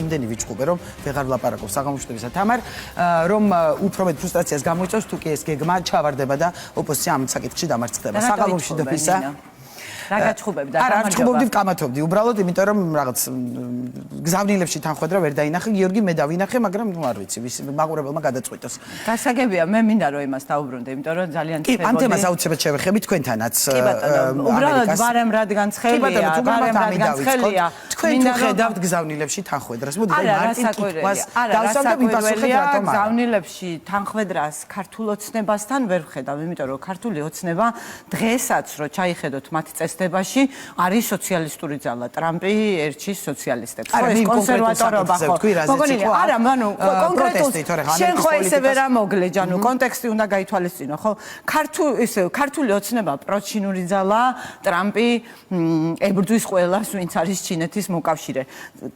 იმდენი ვიჭყუბე, რომ ვეღარ ვლაპარაკობ საგამოშტებისა თამარ, რომ უფრო მეტ ფრუსტრაციას გამოიწვევს, თუ კი ეს გეგმა ჩავარდება და ოპოზიცია ამ საკითხში დამარცხდება. საგამოშტებისა რა გაჩხუბებდა? არა, არ ჩხუბობდი, ვკამათობდი. უბრალოდ იმიტომ რომ რაღაც გზავნილებში თანხwebdriver ვერ დაინახე, გიორგი მე დავინახე, მაგრამ ნუ არ ვიცი, ვის მაყურებელმა გადაწყვიტოს. გასაგებია, მე მინდა რომ იმას დავუბრუნდე, იმიტომ რომ ძალიან კი, ამ თემას აუცილებლად შევეხები თქვენთანაც. კი ბატონო, უბრალოდ ვარემ რადგან ცხელია, ვარემ რადგან ცხელია. თქვენ თუ ხედავთ გზავნილებში თანხwebdriverს, მოდი აი მარტინ კითხვას დავსვამ და მიპასუხეთ რატომ არა. გზავნილებში თანხwebdriverს ქართულ ოცნებასთან ვერ ვხედავ, იმიტომ რომ ქართული ოცნება დღესაც რო ჩაიხედოთ მათ წესდებაში არის სოციალისტური ძალა. ტრამპი ერჩის სოციალისტებს. ხო, ეს კონსერვატორობა ხო. მოგონილი, არა, ანუ კონკრეტულად შენ ხო ესე ვერ ამოგლე, ჯანო, კონტექსტი უნდა გაითვალისწინო, ხო? ქართული ოცნება პროჩინური ძალა, ტრამპი ებრძვის ყველას, ვინც არის ჩინეთის მოკავშირე.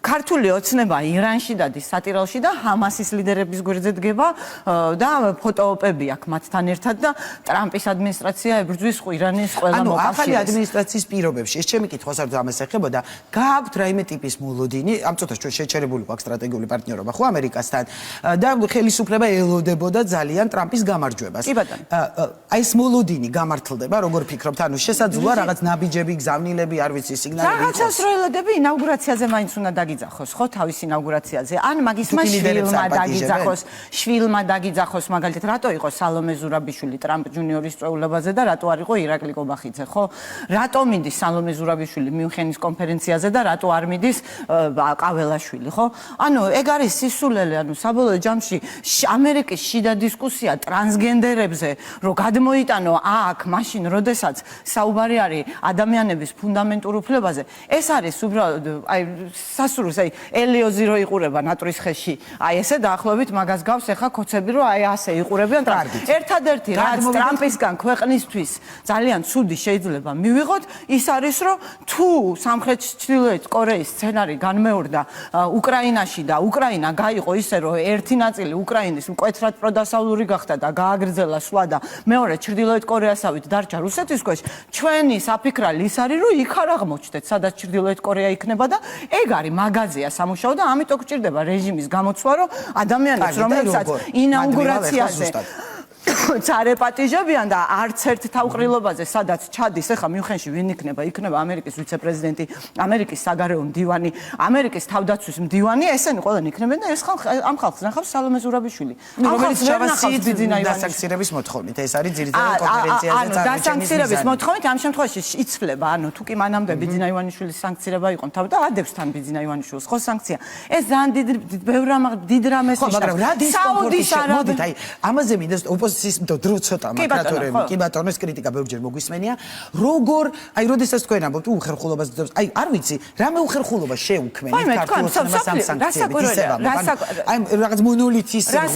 ქართული ოცნება ირანში დადის სატირალში და ჰამასის ლიდერების გვერდზე დგება და ფოტოოპები აქვს მათთან ერთად და ტრამპის ადმინისტრაცია ებრძვის ირანის ყველა მოკავშირეს. ახალი ადმინისტრაციის პირობებში ეს ჩემი კითხვას არ ამას ეხებოდა. გააქვთ რაიმე ტიპის მოლოდინი, ამ წუთას ჩვენ შეჩერებული გვაქვს სტრატეგიული პარტნიორობა ხო ამერიკასთან და ხელისუფლება ელოდებოდა ძალიან ტრამპის გამარჯვებას. კი ბატონო. აი ეს მოლოდინი გამართლდება, როგორ ფიქრობთ? ანუ შესაძლოა რაღაც ნაბიჯები, გზავნილები, არ ვიცი, სიგნალები იყოს. რაღაცას რო ელოდები ინაუგურაციაზე მაინც უნდა დაგიძახოს, ხო, თავის ინაუგურაციაზე. ან მაგისმა შვილმა დაგიძახოს, მაგალითად, რატო იყო სალომე ზურაბიშვილი ტრამპ ჯუნიორის წვეულებაზე და რატო არ იყო ირაკლი კობახიძე, ხო? რატო მიდის სალომე ზურაბიშვილი მიუნხენის კონფერენციაზე და რატო არ მიდის ყაველაშვილი, ხო? ანუ ეგ არის სისულელე, ანუ საბოლოო ჯამში ამერიკის შიდა დისკუსია ტრანსგენდერებზე, რომ გადმოიტანო აქ, მაშინ, როდესაც საუბარი არის ადამიანების ფუნდამენტურ უფლებაზე, ეს არის უბრალოდ აი სასურს, აი ელიოზი რო იყურება ნატრის ხეში, აი ესე დაახლოებით მაგას გავს ეხა ქოცები, რომ აი ასე იყურებიან ტრამპს. ერთადერთი რაც ტრამპისგან ქვეყნისთვის ძალიან ცუდი შეიძლება მივიღოთ, ის არის რომ თუ სამხრეთ ჩრდილოეთ კორეის სცენარი განმეორდა უკრაინაში და უკრაინა გაიყო ისე რომ ერთი ნაწილი უკრაინის მკვეთრად პროდასავლური გახდა და გააგრძელა სვლა და მეორე ჩრდილოეთ კორეასავით დარჩა რუსეთის ქვეშ, ჩვენი საფიქრალი ის არის რომ იქ არ აღმოჩნდეთ, სადაც ჩრდილოეთ კორეა იქნება და ეგ არის მაგაზია სამუშაო და ამიტომ გჭირდება რეჟიმის გამოცვლა, რომ ადამიანებს რომელსაც ინაუგურაციაზე წარეპატიჟებიან და არც ერთ თავყრილობაზე სადაც ჩადის, ეხა მიუნხენში ვინ იქნება? იქნება ამერიკის ვიცე-პრეზიდენტი, ამერიკის საგარეო მდივანი, ამერიკის თავდაცვის მდივანი, ესენი ყველანი იქნებიან და ეს ამ ხალხს ნახავს სალომე ზურაბიშვილი. ამ ხალხს ვერ ნახავს ბიძინა ივანიშვილი. დასანქცირების მოთხოვნით, ეს არის ძირითადად კონფერენციაზე ანუ დასანქცირების მოთხოვნით ამ შემთხვევაში იცვლება, ანუ თუ კი მანამდე ბიძინა ივანიშვილის სანქცირება იყო თავი და ადევს თან ბიძინა ივანიშვილს ხო სანქცია. ეს ძალიან დიდ რამეს ნიშნავს. მაგრამ რა დისკომფორტი მოდით, აი ამაზე მინდა ოპოზიციის დრო ცოტა მაკრატორები, კი ბატონო, ეს კრიტიკა ბევრჯერ მოგვისმენია. როგორ, აი, როდესაც თქვენ ამბობთ უხერხულობას, აი, არ ვიცი, რამე უხერხულობა შეუქმნით ქართულ ოცნებას ამ სანქციებით ისევ აი, რაღაც მონოლითის რამე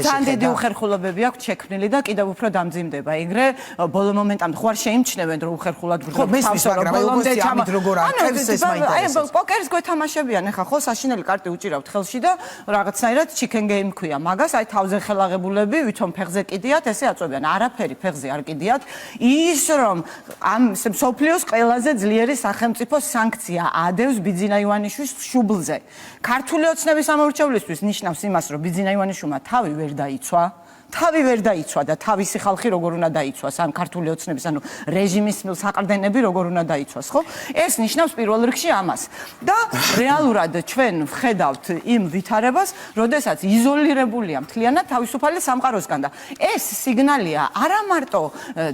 ძალიან დიდი უხერხულობები აქვს შექმნილი და კიდევ უფრო დამძიმდება. ეგრე ბოლო მომენტამდე ხო არ შეიმჩნევენ რომ უხერხულად ხო მესმის, მაგრამ აი ოპოზიცია ამით როგორ არქევს ეს მაინტერესებს. აი, პოკერს გვეთამაშებიან ახლა ხო საშინელი კარტი უჭირავთ ხელში და რაღაცნაირად chicken game ქვია მაგას, აი თავზე ხელაღებულები, ვითომ ფეხზე კიდიათ, ესე აწვევიან, არაფერი ფეხზე არ კიდიათ. ის რომ ამ სოფლიოს ყველაზე ძლიერი სახელმწიფო სანქცია ადევს ბიძინა ივანიშვილის შუბლზე. ქართული ოცნების ამორჩევლისთვის ნიშნავს იმას, რომ ბიძინა ივანიშვილმა თავი ვერ დაიცვა. თავი ვერ დაიცვა და თავისი ხალხი როგორ უნდა დაიცვას, ან ქართული ოცნების, ანუ რეჟიმის საყრდენები როგორ უნდა დაიცვას, ხო? ეს ნიშნავს პირველ რიგში ამას. და რეალურად ჩვენ ვხედავთ იმ ვითარებას, როდესაც იზოლირებულია მთლიანად თავისუფალი სამყაროსგან და ეს სიგნალია არა მარტო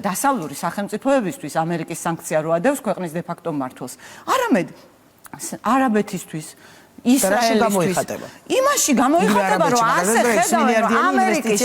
დასავლური სახელმწიფოებისთვის ამერიკის სანქცია რო ადევს ქვეყნის დე ფაქტო მმართველს, არამედ არაბეთისთვის ისრაელისთვის იმაში გამოიხატება რომ ასე ხედავენ ამერიკის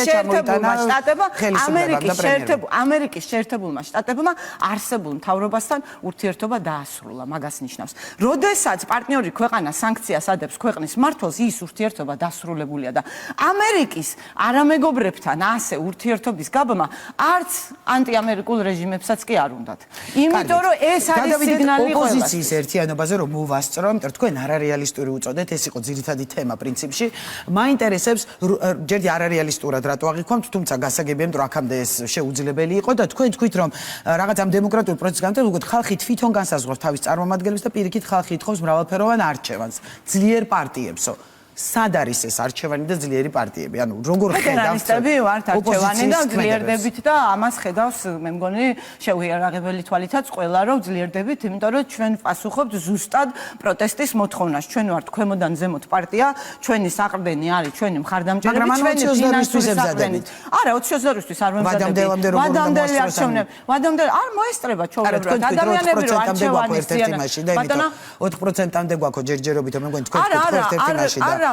შეერთებულმა შტატებმა არსებულ მთავრობასთან ურთიერთობა დაასრულა, მაგას ნიშნავს. როდესაც პარტნიორი ქვეყანა სანქციას ადებს ქვეყნის მმართველს, ის ურთიერთობა დასრულებულია და ამერიკის არამეგობრებთან ასე ურთიერთობის გაბმა არც ანტიამერიკულ რეჟიმებსაც კი არ უნდათ. იმიტომ რომ ეს არის სიგნალი ოპოზიციის ერთიანობაზე რომ მოვასწრო, იმიტომ რომ თქვენ არარეალისტური მივუწოდეთ, ეს იყო ძირითადი თემა პრინციპში. მაინტერესებს ჯერჯერობით არ არის რეალისტურად რატო აღიქვამთ, თუმცა გასაგებია, რომ აქამდე ეს შეუძლებელი იყო და თქვენ თქვით, რომ რაღაც ამ დემოკრატიულ პროცესს განმტკიცებულად ხალხი თვითონ განსაზღვრავს თავის წარმომადგენლებს და პირიქით ხალხი ითხოვს მრავალფეროვან არჩევანს, ძლიერ პარტიებსო. სად არის ეს არჩევანი და ძლიერი პარტიები? ანუ როგორ ხედავთ? ფედერალისტები ვართ არჩევანი და ძლიერდებით და ამას ხედავს მე მგონი შეუიარაღებელი თვალითაც ყველა რომ ძლიერდებით, იმიტომ რომ ჩვენ პასუხობთ ზუსტად პროტესტის მოთხოვნას. ჩვენ ვართ ქვემოდან ზემოთ პარტია, ჩვენი საყრდენი არის ჩვენი მხარდამჭერები, ჩვენი ფინანსური საყრდენი. არა, 2022-თვის არ ვემზადებთ. ვადამდელი არჩევნები. ვადამდელი არ მოესწრება ჩვეულებრივად ადამიანები რომ არჩევანი ისიანაში და იმიტომ 4%-მდე გვაქვს ჯერჯერობით, მე მგონი თქვენ 4% იმაში და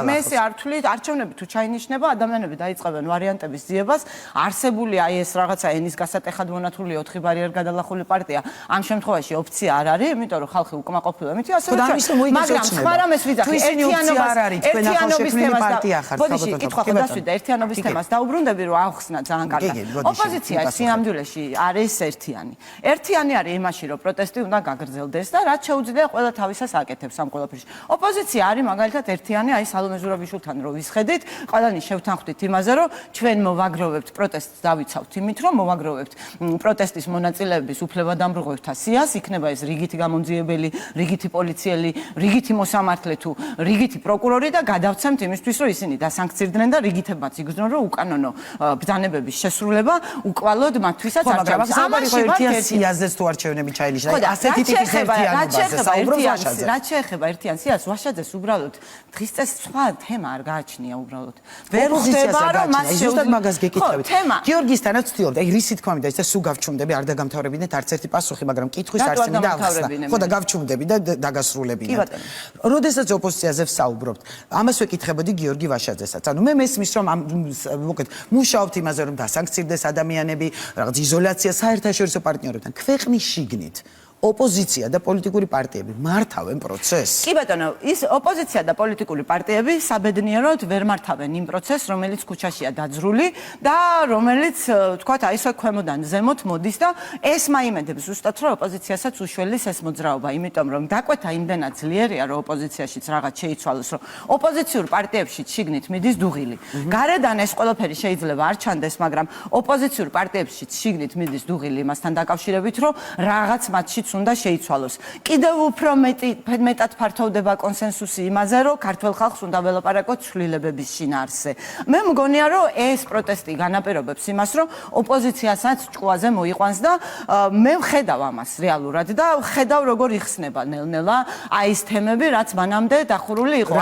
მესე ართვლით არჩევნები თუ ჩაინიშნება ადამიანები დაიწყებენ ვარიანტების ძიებას არსებული აი ეს რაღაცა ენის გასატეხად მონათული 4 ბარიერ გადალახული პარტია ამ შემთხვევაში ოფცია არ არის იმიტომ რომ ხალხი უკმაყოფილო მითი ასე მაგრამ სხვა რამეს ვიძახი ერთიანობის თემას დაუბრუნდები რომ ახსნა ძალიან კარგად ოპოზიცია სინამდვილეში არის ერთიანი არის იმაში რომ პროტესტი უნდა გაგრძელდეს და რაც შეუძლია ყველა თავისას აკეთებს ამ ყველაფერში ოპოზიცია არის მაგალითად ერთიანი აი სალომე ზურაბიშვილთან რო ვისხედით, ყველანი შევთანხმდით იმაზე, რომ ჩვენ მოვაგროვებთ პროტესტს დავიცავთ იმით, რომ მოვაგროვებთ პროტესტის მონაწილეების უფლებადამბრუღებთა სიას, იქნება ეს რიგითი გამონძიებელი, რიგითი პოლიციელი, რიგითი მოსამართლე თუ რიგითი პროკურორი და გადავცემთ იმისთვის, რომ ისინი დასანქცირდნენ და რიგითებმაც იგრძნონ, რომ უკანონო ბრძანებების შესრულება უკვალოდ მათთვისაც არჩევს. ამაში ერთიან სიაზეც თუ არჩევნები ჩაინიშნა, ასეთი ტიპის ერთიანობაზე საუბრობს ვაშაძე. რაც შეეხება ერთიან სიას ვაშაძეს უბრალოდ დღის წეს სხვა თემა არ გააჩნია უბრალოდ. ვერ ხდება რომ მას ზუსტად მაგას გეკითხებით. გიორგისთანაც ვცდილობთ, აი რისი თქმა მინდა, ისე სულ გავჩუმდები, არ დაგამთავრებინეთ არც ერთი პასუხი, მაგრამ კითხვის არსებობა და ახსნა. ხო და გავჩუმდები და დაგასრულებინეთ. როდესაც ოპოზიციაზე ვსაუბრობთ, ამას ვეკითხებოდი გიორგი ვაშაძესაც. ანუ მე მესმის რომ მოკეთ მუშაობთ იმაზე რომ დასანქცირდეს ადამიანები, რაღაც იზოლაცია საერთაშორისო პარტნიორებთან. ქვეყნის შიგნით ოპოზიცია და პოლიტიკური პარტიები მართავენ პროცესს? კი ბატონო, ის ოპოზიცია და პოლიტიკური პარტიები საბედნიეროდ ვერ მართავენ იმ პროცესს, რომელიც ქუჩაშია დაძრული და რომელიც, თქვათ, აი ესე ქვემოდან ზემოთ მოდის და ეს მაიმედებს ზუსტად რომ ოპოზიციასაც უშველის ეს მოძრაობა, იმიტომ რომ დაკვეთა იმდენად ძლიერია, რომ ოპოზიციაშიც რაღაც შეიცვალოს, რომ ოპოზიციურ პარტიებში შიგნით მიდის დუღილი. გარედან ეს ყველაფერი შეიძლება არ ჩანდეს, მაგრამ ოპოზიციურ პარტიებში შიგნით მიდის დუღილი იმასთან დაკავშირებით, რომ რაღაც მათში უნდა შეიცვალოს. კიდევ უფრო მეტად ფართოვდება კონსენსუსი იმაზე, რომ ქართულ ხალხს უნდა ველაპარაკოთ ცვლილებების შინაარსზე. მე მგონია, რომ ეს პროტესტი განაპირობებს იმას, რომ ოპოზიციასაც ჭკუაზე მოიყვანს და მე ვხედავ ამას რეალურად და ვხედავ როგორ იხსნება ნელ-ნელა აი ეს თემები, რაც მანამდე დახურული იყო.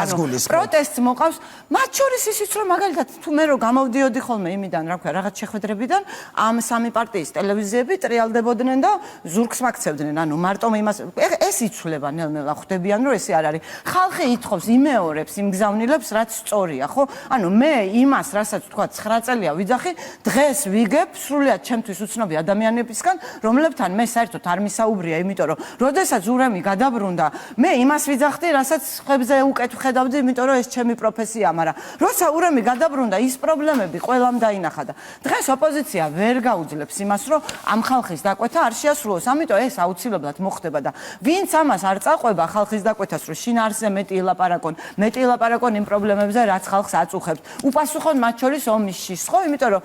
პროტესტს მოყავს, მათ შორის ისიც რომ მაგალითად თუ მე რო გამოვდიოდი ხოლმე იმიდან, რა ქვია, რაღაც შეხვედრებიდან, ამ სამი პარტიის ტელევიზიები ტრიალდებოდნენ და ზურგს მაქცევდნენ. ანუ მარტო იმას ეს იცვლება ნელ-ნელა ხვდებიან რომ ესე არ არის. ხალხი ითხოვს იმეორებს, იმგზავნილებს, რაც სწორია, ხო? ანუ მე იმას, რასაც თქვა 9 წელია ვიძახი, დღეს ვიგებ სრულიად ჩემთვის უცნობი ადამიანებისგან, რომლებთან მე საერთოდ არ მისაუბრია, იმიტომ რომ როდესაც ურემი გადაბრუნდა, მე იმას ვიძახდი, რასაც ხებზე უკეთ ვხედავდი, იმიტომ რომ ეს ჩემი პროფესია, მაგრამ როცა ურემი გადაბრუნდა, ის პრობლემები ყველამ დაინახა და დღეს ოპოზიცია ვერ გაუძლებს იმას, რომ ამ ხალხის დაკვეთა არ შეასრულოს. ამიტომ ეს აუცილებლად მოხდება და ვინც ამას არ წაყვება ხალხის დაკვეთას, რომ შინაარსზე მეტი ელაპარაკონ იმ პრობლემებზე, რაც ხალხს აწუხებთ. უპასუხონ მათ შორის ომის შის, ხო? იმიტომ რომ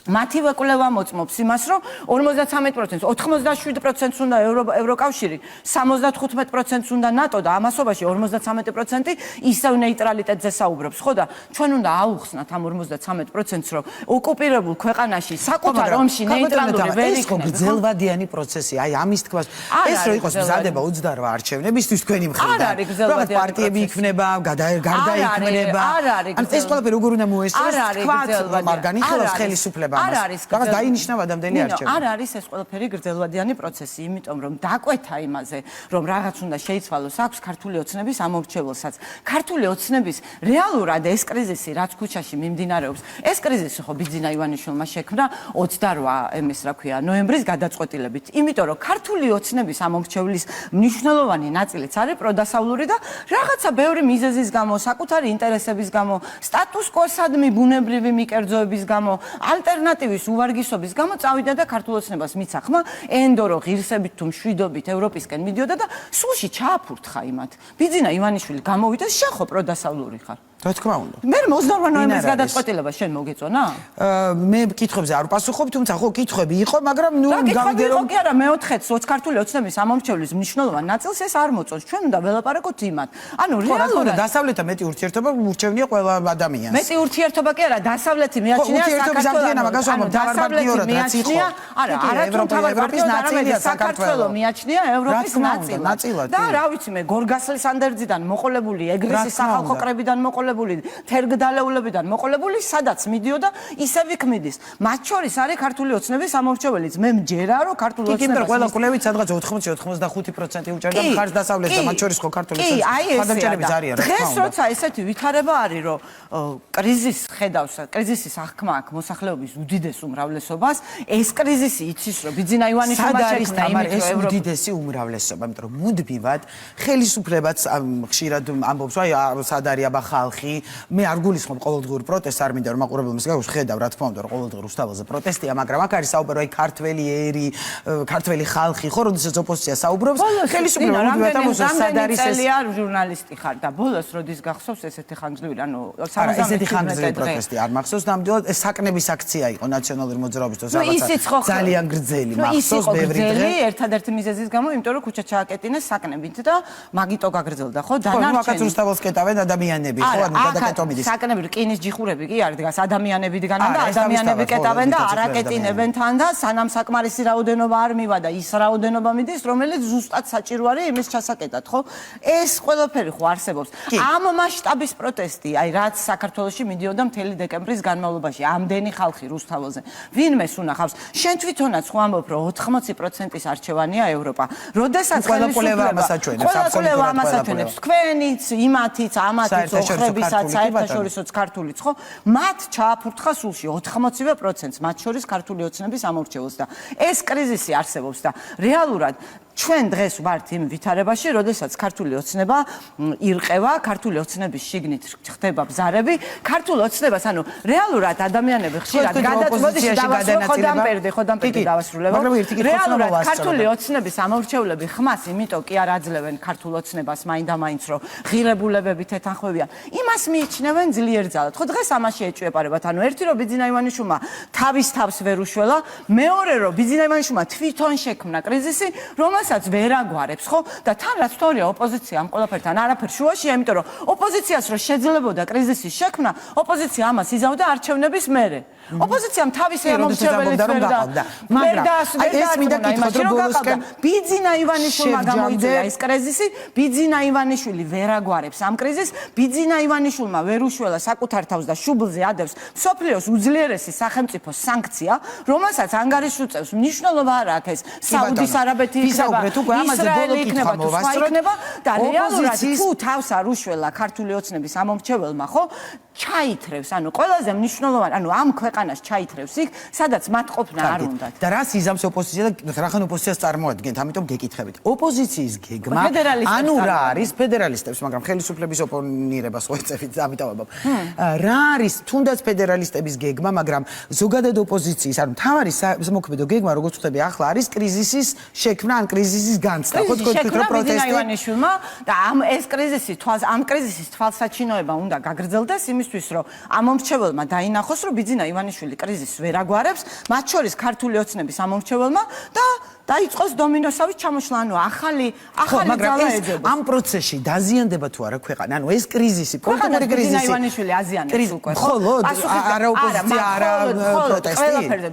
მათივე კვლევა მოწმობს იმას, რომ 53%, 87%-ს უნდა ევროკავშირი, 75%-ს უნდა ნატო და ამასობაში 53% ისევ ნეიტრალიტეტზე საუბრობს, ხო და ჩვენ უნდა აუხსნათ ამ 53%-ს, რომ ოკუპირებულ ქვეყანაში საკუთარ ომში ნეიტრალური ვერ იქნება. ეს ხო გრძელვადიანი პროცესია, აი ამის თქმას, ეს რო იყოს მზადება 28 არჩევნებისთვის თქვენი მხრიდან. რაღაც პარტიები იქნება, გარდა იქნება. ან ეს ყველაფერი როგორ უნდა მოესწროს? თქვა, მაგრამ იხილავს ხელისუფლება. არ არის დაინიშნა ადამიანები არჩევნები. არ არის ეს ყველაფერი გრძელვადიანი პროცესი, იმიტომ რომ დაკვეთა იმაზე, რომ რაღაც უნდა შეიცვალოს, აქვს ქართული ოცნების ამორჩეველსაც. ქართული ოცნების რეალურად ეს კრიზისი, რაც ქუჩაში მიმდინარეობს, ეს კრიზისი ხო ბიძინა ივანიშვილმა შექმნა 28 ნოემბრის გადაწყვეტილებით. იმიტომ რომ ქართული ოცნების ამორჩევლის მნიშვნელოვანი ნაწილიც არის პროდასავლური და რაღაცა ბევრი მიზეზის გამო, საკუთარი ინტერესების გამო, სტატუს-კვოსადმი ბუნებრივი მიკერძოების გამო, ალტერნატივის უვარგისობის გამო წავიდა და ქართულ ოცნებას მიცა ხმა, ენდორო ღირსებით თუ მშვიდობით ევროპისკენ მიდიოდა და სულში ჩააფურთხა იმათ. ბიძინა ივანიშვილი გამოვიდა, შეხო პროდასავლური ხარ. რა თქმა უნდა. მე 28 ნოემბრის გადაწყვეტილება შენ მოგეწონა? მე კითხვებზე არ ვპასუხობ, თუმცა ხო კითხვები იყო, მაგრამ ნუ გავიგე რომ კი არა მეოთხეც ქართული ოცნების ამომრჩევლის მნიშვნელოვან ნაწილს ეს არ მოწონს. ჩვენ უნდა ველაპარაკოთ იმათ. ანუ რეალურად დასავლეთთან მეტი ურთიერთობა ურჩევნია ყველა ადამიანს. მეტი ურთიერთობა კი არა, დასავლეთი მიაჩნია საქართველოს. არა, არათუ თავად პარტნიორია საქართველოს მიაჩნია ევროპის ნაწილად. და რა ვიცი მე გორგასლის ანდერძიდან მოყოლებული, ეგრისის სახალხო კრებიდან მოყოლებული თერგდალეულებიდან მოყოლებული, სადაც მიდიოდა ისევ იქ მიდის. მათ შორის არის ქართული ოცნების ამორჩეველიც. მე მჯერა რომ ქართული ოცნების ყველა კვლევით სადღაც 80-85% უჭერდა მხარს დასავლეთს და მათ შორის ხო ქართული ხალხები არიან. დღეს როცა ესეთი ვითარება არის, რომ კრიზისს ხედავს, კრიზისის აღქმა აქვს მოსახლეობის უდიდეს უმრავლესობას, ეს კრიზისი იცის რომ ბიძინა ივანიშვილმა შექმნა ეს უდიდესი უმრავლესობა, იმიტომ რომ მუდმივად ხელისუფლებაც ხშირად ამბობს, აი სად არის აბა ხალხი. მე არ გულისხმობ ყოველდღიურ პროტესტს, არ მინდა რომ მაყურებელს გაგოს ხედავ რა თქმა უნდა რომ ყოველდღიურ უსტაველზე პროტესტია, მაგრამ აქ არის საუბარი აი ქართველი ერი, ქართველი ხალხი, ხო, როდესაც ოპოზიცია საუბრობს, ხელისუფლება მუდმივად ამბობს სად არის ეს ჟურნალისტი ხარ და ბოლოს როდის გახსოვს ესეთი ხანგრძლივი, ანუ ესეთი ხანგრძლივი პროტესტი არ მახსოვს, ნამდვილად ეს საკნების აქცია იყო ნაციონალური მოძრაობის დროს რაღაცა ძალიან გრძელი მახსოვს ბევრი დღე. ერთადერთი მიზეზის გამო, იმიტომ რომ ქუჩა ჩააკეტინეს საკნებით და მაგიტო გაგრძელდა, ხო? დანარჩენი უსტაველს კეტავენ ადამიანები, ხო, ანუ გადაკეტომიდის. საკნები რკინის ჯიხურები კი არ დგას, ადამიანებიდან და ადამიანები კეტავენ და არაკეტინებენ თან და სანამ საკმარისი რაოდენობა არ მივა და ის რაოდენობა მიდის, რომელიც ზუსტად საჭირო არის იმის ჩასაკეტად, ხო? ეს ყველაფერი ხო არსებობს. ამ მასშტაბის პროტესტი, აი რაც საქართველოში მიდიოდა მთელი დეკემბრის განმავლობაში, ამდენი ხალხი რუსთაველზე. ვინმეს უნახავს? შენ თვითონაც ხო ამბობ, რომ 80%-ის არჩევანია ევროპა. როდესაც ხელისუფლება ამასაჩვენებს, თქვენიც, იმათიც, ამათიც, ოხრებისაც, საერთაშორისოც ქართულიც, ხო? მათ ჩააფურთხა სულში 80%-ს, მათ შორის ქართული ოცნების ამორჩეულს და ეს კრიზისი არსებობს და რეალურად ჩვენ დღეს ვართ იმ ვითარებაში, როდესაც ქართული ოცნება ირყევა, ქართული ოცნების შიგნით ხდება ბზარები, ქართულ ოცნებას, ანუ რეალურად ადამიანები ხშირად გადაწყვეტს ხოდამპერდი დავასრულებო. რეალურად ქართული ოცნების ამორჩევლები ხმას იმიტომ კი არ აძლევენ ქართულ ოცნებას მაინდა-მაინც რომ ღირებულებებით ეთანხმებიან. იმას მიიჩნევენ ძლიერ ძალად. ხო დღეს ამაში ეჭვეპარებათ. ანუ ერთი რომ ბიძინა ივანიშვილმა თავის თავს ვერ უშველა, მეორე რომ ბიძინა ივანიშვილმა თვითონ შექმნა კრიზისი, რომელსაც ვერ აგვარებს, ხო? და თან რაც თორია ოპოზიცია ამ ყველაფერთან არაფერ შუაშია, იმიტომ რომ ოპოზიციას რო შეძლებოდა კრიზისის შექმნა, ოპოზიცია ამას იზავდა არჩევნების მერე. ოპოზიციამ თავისი ამორჩეველიც ვერ და მაგრამ ეს მინდა კითხოთ რომ ბოლოსკენ ბიძინა ივანიშვილმა გამოიწვია ეს კრიზისი, ბიძინა ივანიშვილი ვერ აგვარებს ამ კრიზისს, ბიძინა ივანიშვილმა ვერ უშველა საკუთარ თავს და შუბლზე ადევს მსოფლიოს უძლიერესი სახელმწიფო სანქცია, რომელსაც ანგარიშს უწევს. მნიშვნელობა არ აქვს ეს საუდის არაბეთი იქნება, ისრაელი იქნება თუ სხვა იქნება და რეალურად თუ თავს არ უშველა ქართული ოცნების ამომრჩეველმა, ხო? ჩაითრევს, ანუ ყველაზე მნიშვნელოვანი, ანუ ამ ქვეყანას ჩაითრევს იქ, სადაც მათ ყოფნა არ უნდათ. და რას იზამს ოპოზიცია და რახან ოპოზიციას წარმოადგენთ, ამიტომ გეკითხებით. ოპოზიციის გეგმა, ანუ რა არის ფედერალისტებს, მაგრამ ხელისუფლების ოპონირებას ხო ეწევით, ამიტომ ვაბობ. რა არის თუნდაც ფედერალისტების გეგმა, მაგრამ ზოგადად ოპოზიციის, ანუ თავარი სამოქმედო გეგმა, როგორც ხვდები ახლა, არის კრიზისის შექმნა, ან კრიზისის განცდა. ხო თქვით რომ პროტესტი ივანიშვილმა და ეს კრიზისი ამ კრიზისის თვალსაჩინოება უნდა გაგრძელდეს იმისთვის, რომ ამომრჩეველმა დაინახოს, რომ ბიძინა ივანიშვილი კრიზისს ვერ აგვარებს, მათ შორის ქართული ოცნების ამომრჩეველმა და დაიწყოს დომინოსავით ჩამოშლა, ანუ ახალი ძალა ეძებოს. ამ პროცესში დაზიანდება თუ არა ქვეყანა? ანუ ეს კრიზისი, პოლიტიკური კრიზისი. ბიძინა ივანიშვილი აზიანებს უკვე. ხოლოდ არა ოპოზიცია, არა პროტესტი.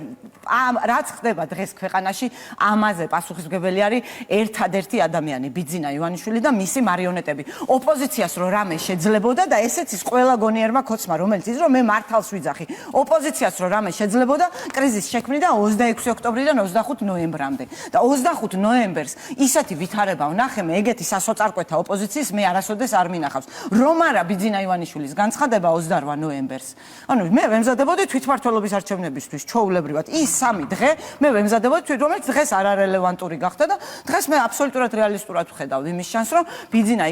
რაც ხდება დღეს ქვეყანაში, ამაზე პასუხისმგებელი არის ერთადერთი ადამიანი, ბიძინა ივანიშვილი და მისი მარიონეტები. ოპოზიციას რო რამე შეძლებოდა და ესეც ის ყველა გონიერმა ქოცმა, რომელიც ის რომ მე მართალს ვიძახი. ოპოზიციას რო რამე შეძლებოდა, კრიზის შექმნიდან 26 ოქტომბრიდან 25 ნოემბრამდე. და 25 ნოემბერს ისეთი ვითარება ვნახე მე, ეგეთი სასოწარკვეთა ოპოზიციის მე არასოდეს არ მინახავს. რომ არა ბიძინა ივანიშვილის განცხადება 28 ნოემბერს. ანუ მე ვემზადებოდი თვითმმართველობის არჩევნებისთვის, ჩვეულებრივად. ის 3 დღე მე ვემზადებოდი თვით, რომელიც დღეს არარელევანტური გახდა და დღეს მე აბსოლუტურად რეალისტურად ვხედავ იმის შანსს, რომ ბიძინა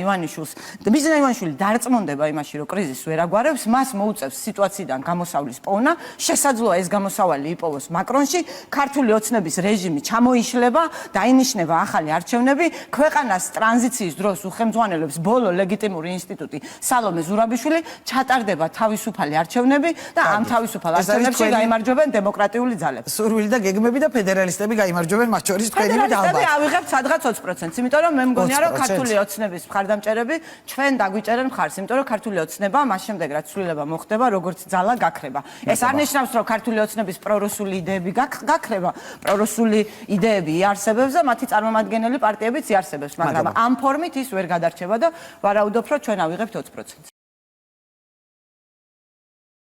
ივანიშვილი დარწმუნდება იმაში, რომ კრიზისს ვერ აგვარებს, მას მოუწევს სიტუაციიდან გამოსავლის პოვნა, შესაძლოა ეს გამოსავალი იპოვოს მაკრონში, ქართული ოცნების რეჟიმი ჩამოიშლება, დაინიშნება ახალი არჩევნები, ქვეყანას ტრანზიციის დროს უხელმძღვანელობს ბოლო ლეგიტიმური ინსტიტუტი სალომე ზურაბიშვილი, ჩატარდება თავისუფალი არჩევნები და ამ თავისუფალ არჩევნებში გაიმარჯვებენ დემოკრატიული ძალები. სურვილი და გეგმები და ფედერალისტები გაიმარჯვებენ მათ შორის თქვენი და ალბათ. ფედერალისტები ავიღებთ სადღაც 20%, იმიტომ რომ მე მგონია რომ ქართული ოცნების მხარდამჭერები ჩვენ დაგვიჭერენ მხარს, იმიტომ რომ ქართული ოცნება მას შემდეგ რაც ცვლილება მოხდება, როგორც ძალა გაქრება. ეს არ ნიშნავს, რომ ქართული ოცნების პრორუსული იდეები გაქრება, პრორუსული იდეები იარსებებს და მათი წარმომადგენელი პარტიებიც იარსებებს, მაგრამ ამ ფორმით ის ვერ გადარჩება და ვარაუდობ, რომ ჩვენ ავიღებთ 20%.